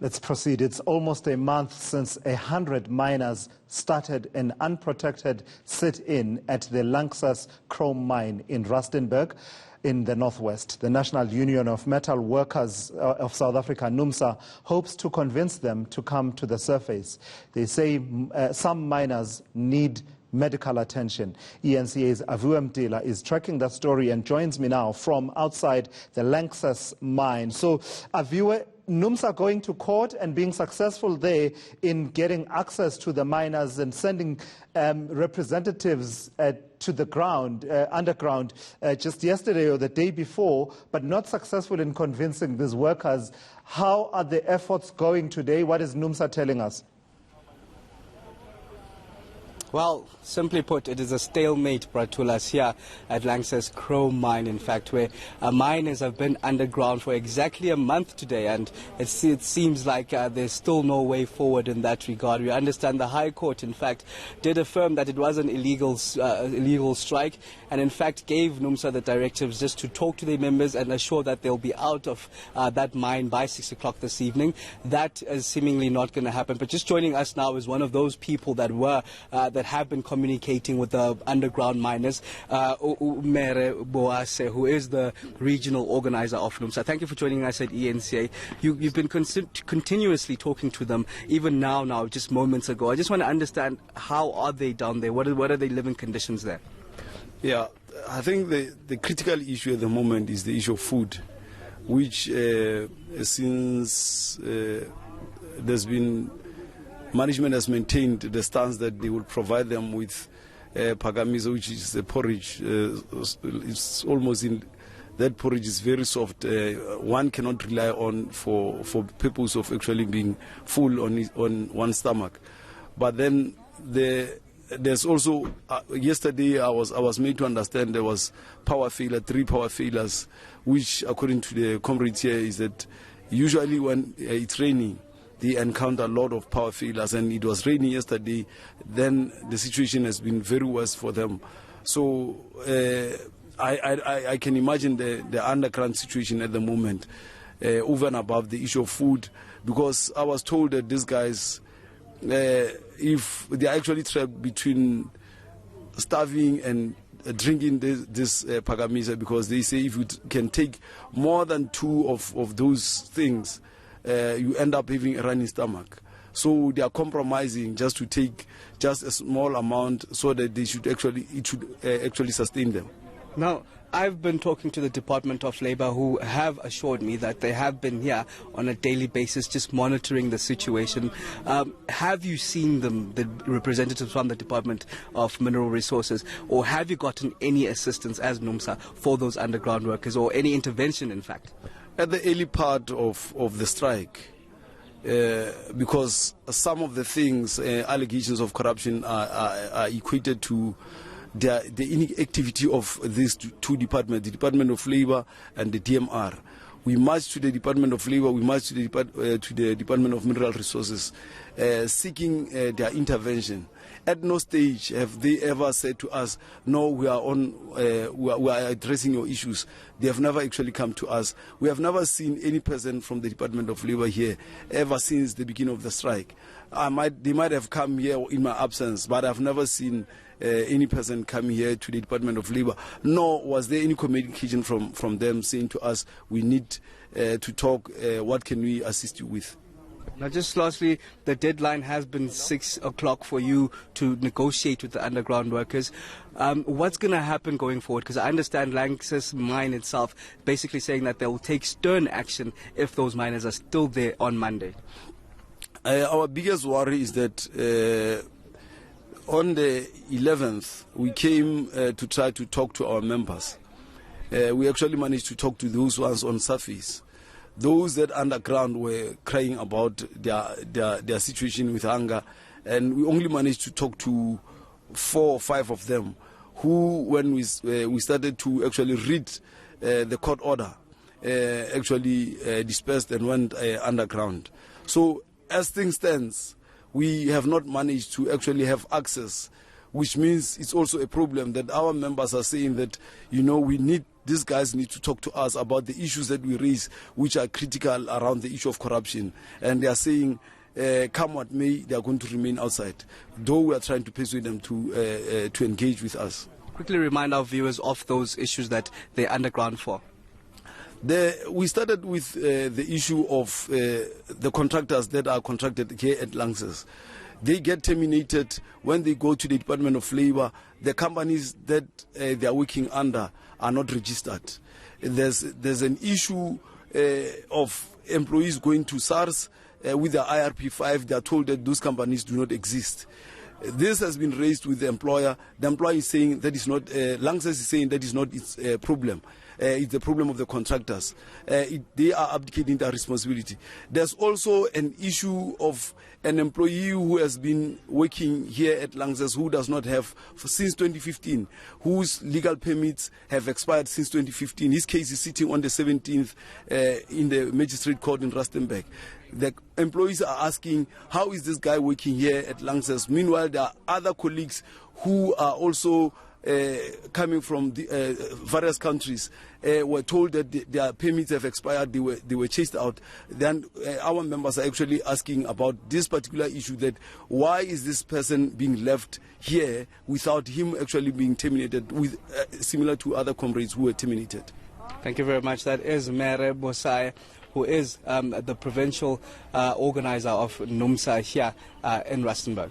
Let's proceed. It's almost a month since 100 miners started an unprotected sit-in at the Lanxess chrome mine in Rustenburg in the northwest. The National Union of Metalworkers of South Africa, NUMSA, hopes to convince them to come to the surface. They say some miners need medical attention. eNCA's Awiwe Mtila is tracking that story and joins me now from outside the Lanxess mine. So, Awiwe, NUMSA going to court and being successful there in getting access to the miners and sending representatives to the ground, underground, just yesterday or the day before, but not successful in convincing these workers. How are the efforts going today? What is NUMSA telling us? Well, simply put, it is a stalemate, Bratulas, here at Lanxess Chrome Mine, in fact, where miners have been underground for exactly a month today, and it seems like there's still no way forward in that regard. We understand the High Court, in fact, did affirm that it was an illegal strike, and in fact gave NUMSA the directives just to talk to their members and assure that they'll be out of that mine by 6 o'clock this evening. That is seemingly not going to happen. But just joining us now is one of those people that that have been communicating with the underground miners, Awiwe Mtila, who is the regional organizer of NUMSA. Thank you for joining us at eNCA. You've been continuously talking to them, even now, just moments ago. I just want to understand, how are they down there? What are their living conditions there? Yeah, I think the critical issue at the moment is the issue of food, which since there's been management has maintained the stance that they will provide them with phakamiso, which is the porridge. It's almost in that porridge is very soft. One cannot rely on for purpose of actually being full on one's stomach. But then there's also yesterday I was made to understand there was power failure, 3 power failures, which according to the comrades here is that usually when it's raining, they encounter a lot of power failures, and it was raining yesterday. Then the situation has been very worse for them. So I can imagine the underground situation at the moment, over and above the issue of food, because I was told that these guys, if they are actually trapped between starving and drinking this phakamiso, because they say if you can take more than 2 of those things, you end up having a running stomach. So they are compromising just to take just a small amount so that it should actually sustain them. Now, I've been talking to the Department of Labour, who have assured me that they have been here on a daily basis just monitoring the situation. Have you seen them, the representatives from the Department of Mineral Resources, or have you gotten any assistance as NUMSA for those underground workers, or any intervention in fact? At the early part of the strike, because some of the things, allegations of corruption are equated to the inactivity of these 2 departments, the Department of Labour and the DMR. We marched to the Department of Labour, we marched to the Department of Mineral Resources, seeking their intervention. At no stage have they ever said to us, no, we are addressing your issues. They have never actually come to us. We have never seen any person from the Department of Labour here ever since the beginning of the strike. They might have come here in my absence, but I've never seen any person come here to the Department of Labour, nor was there any communication from them saying to us, we need to talk, what can we assist you with? Now, just lastly, the deadline has been 6 o'clock for you to negotiate with the underground workers. What's going to happen going forward? Because I understand Lanxess mine itself basically saying that they will take stern action if those miners are still there on Monday. Our biggest worry is that on the 11th, we came to try to talk to our members. We actually managed to talk to those ones on surface. Those that underground were crying about their situation with hunger, and we only managed to talk to 4 or 5 of them, who, when we started to actually read the court order, actually dispersed and went underground. So as things stands, we have not managed to actually have access, which means it's also a problem that our members are saying that, we need these guys need to talk to us about the issues that we raise, which are critical around the issue of corruption. And they are saying, come what may, they are going to remain outside, though we are trying to persuade them to engage with us. Quickly remind our viewers of those issues that they're underground for. We started with the issue of the contractors that are contracted here at Lanxess. They get terminated when they go to the Department of Labor. The companies that they are working under are not registered. There's an issue of employees going to SARS with the IRP5. They are told that those companies do not exist. This has been raised with the employer. The employer is saying that is not, Lanxess is saying that is not its problem. It's the problem of the contractors. They are abdicating their responsibility. There's also an issue of an employee who has been working here at Lanxess who does not have, since 2015, whose legal permits have expired since 2015. His case is sitting on the 17th in the magistrate court in Rustenburg. The employees are asking, how is this guy working here at Lanxess? Meanwhile, there are other colleagues who are also coming from the, various countries, were told that their permits have expired, they were chased out. Then our members are actually asking about this particular issue, that why is this person being left here without him actually being terminated, with similar to other comrades who were terminated. Thank you very much. That is Mere Bosai, who is the provincial organizer of NUMSA here in Rustenburg.